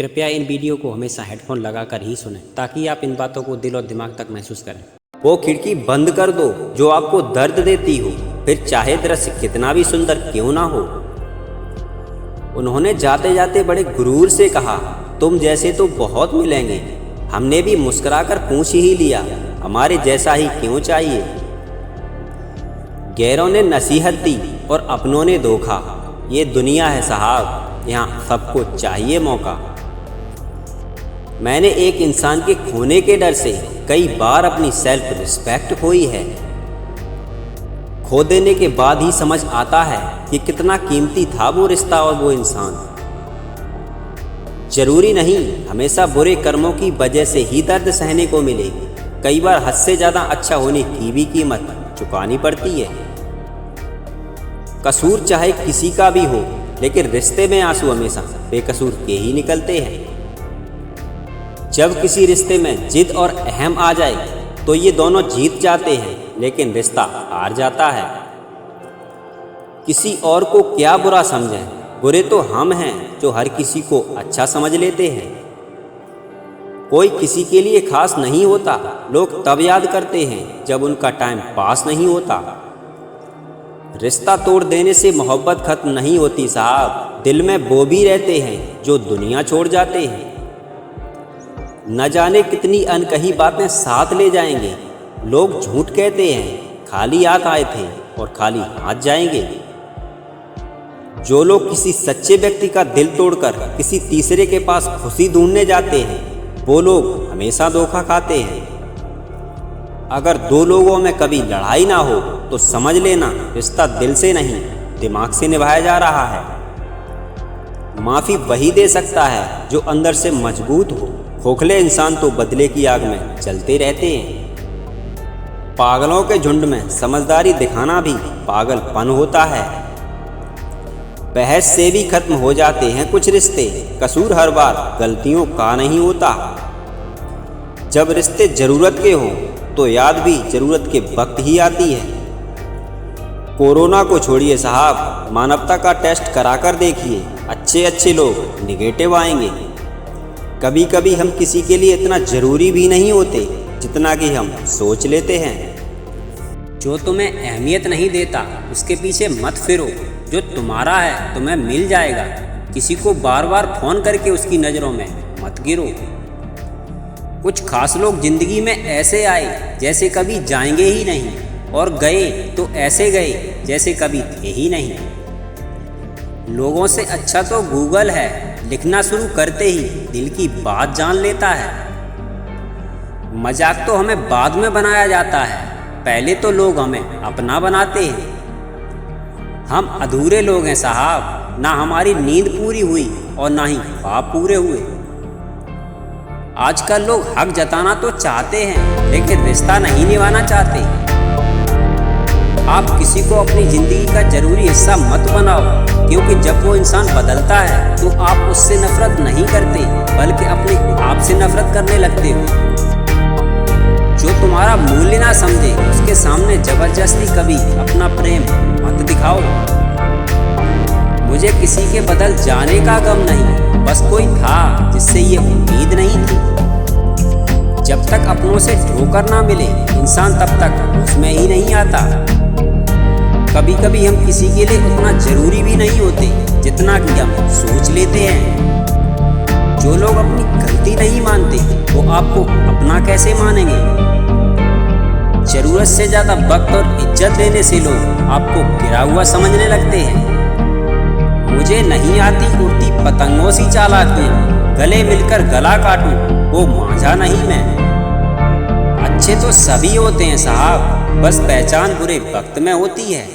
कृपया इन वीडियो को हमेशा हेडफोन लगाकर ही सुनें ताकि आप इन बातों को दिल और दिमाग तक महसूस करें। वो खिड़की बंद कर दो जो आपको दर्द देती हो, फिर चाहे दृश्य कितना भी सुंदर क्यों ना हो। उन्होंने जाते जाते बड़े गुरूर से कहा, तुम जैसे तो बहुत मिलेंगे। हमने भी मुस्कुराकर पूछ ही लिया, हमारे जैसा ही क्यों चाहिए। गैरों ने नसीहत दी और अपनों ने धोखा। ये दुनिया है साहब, यहाँ सबको चाहिए मौका। मैंने एक इंसान के खोने के डर से कई बार अपनी सेल्फ रिस्पेक्ट खोई है। खो देने के बाद ही समझ आता है कि कितना कीमती था वो रिश्ता और वो इंसान। जरूरी नहीं हमेशा बुरे कर्मों की वजह से ही दर्द सहने को मिले। कई बार हद से ज्यादा अच्छा होने की भी कीमत चुकानी पड़ती है। कसूर चाहे किसी का भी हो, लेकिन रिश्ते में आंसू हमेशा बेकसूर के ही निकलते हैं। जब किसी रिश्ते में जिद और अहम आ जाए तो ये दोनों जीत जाते हैं, लेकिन रिश्ता हार जाता है। किसी और को क्या बुरा समझें, बुरे तो हम हैं जो हर किसी को अच्छा समझ लेते हैं। कोई किसी के लिए खास नहीं होता, लोग तब याद करते हैं जब उनका टाइम पास नहीं होता। रिश्ता तोड़ देने से मोहब्बत खत्म नहीं होती साहब, दिल में वो भी रहते हैं जो दुनिया छोड़ जाते हैं। न जाने कितनी अनकही बातें साथ ले जाएंगे। लोग झूठ कहते हैं, खाली हाथ आए थे और खाली हाथ जाएंगे। जो लोग किसी सच्चे व्यक्ति का दिल तोड़कर किसी तीसरे के पास खुशी ढूंढने जाते हैं, वो लोग हमेशा धोखा खाते हैं। अगर दो लोगों में कभी लड़ाई ना हो तो समझ लेना रिश्ता दिल से नहीं दिमाग से निभाया जा रहा है। माफी वही दे सकता है जो अंदर से मजबूत हो। खोखले इंसान तो बदले की आग में चलते रहते हैं। पागलों के झुंड में समझदारी दिखाना भी पागलपन होता है। बहस से भी खत्म हो जाते हैं कुछ रिश्ते। कसूर हर बार गलतियों का नहीं होता। जब रिश्ते जरूरत के हों तो याद भी जरूरत के वक्त ही आती है। कोरोना को छोड़िए साहब, मानवता का टेस्ट कराकर देखिए, अच्छे लोग निगेटिव आएंगे। कभी कभी हम किसी के लिए इतना जरूरी भी नहीं होते जितना कि हम सोच लेते हैं। जो तुम्हें अहमियत नहीं देता उसके पीछे मत फिरो। जो तुम्हारा है तुम्हें मिल जाएगा। किसी को बार बार फोन करके उसकी नज़रों में मत गिरो। कुछ खास लोग जिंदगी में ऐसे आए जैसे कभी जाएंगे ही नहीं, और गए तो ऐसे गए जैसे कभी थे ही नहीं। लोगों से अच्छा तो गूगल है, लिखना शुरू करते ही दिल की बात जान लेता है। मजाक तो हमें बाद में बनाया जाता है, पहले तो लोग हमें अपना बनाते हैं। हम अधूरे लोग हैं साहब, ना हमारी नींद पूरी हुई और ना ही ख्वाब पूरे हुए। आजकल लोग हक जताना तो चाहते हैं, लेकिन रिश्ता नहीं निभाना चाहते। आप किसी को अपनी ज़िंदगी का ज़रूरी हिस्सा मत बनाओ, क्योंकि जब वो इंसान बदलता है तो आप उससे नफरत नहीं करते, बल्कि अपने आप से नफरत करने लगते हो। जो तुम्हारा मूल्य ना समझे उसके सामने जबरदस्ती कभी अपना प्रेम मत दिखाओ। मुझे किसी के बदल जाने का गम नहीं, बस कोई था जिससे ये उम्मीद नहीं थी। जब तक अपनों से ठोकर ना मिले इंसान तब तक उसमें ही नहीं आता। कभी कभी हम किसी के लिए उतना जरूरी भी नहीं होते जितना कि हम सोच लेते हैं। जो लोग अपनी गलती नहीं मानते वो आपको अपना कैसे मानेंगे। जरूरत से ज्यादा वक्त और इज्जत देने से लोग आपको गिरा हुआ समझने लगते हैं। मुझे नहीं आती उड़ती पतंगों सी चालाकियां, गले मिलकर गला काटूं वो मांझा नहीं मैं। अच्छे तो सभी होते हैं साहब, बस पहचान बुरे वक्त में होती है।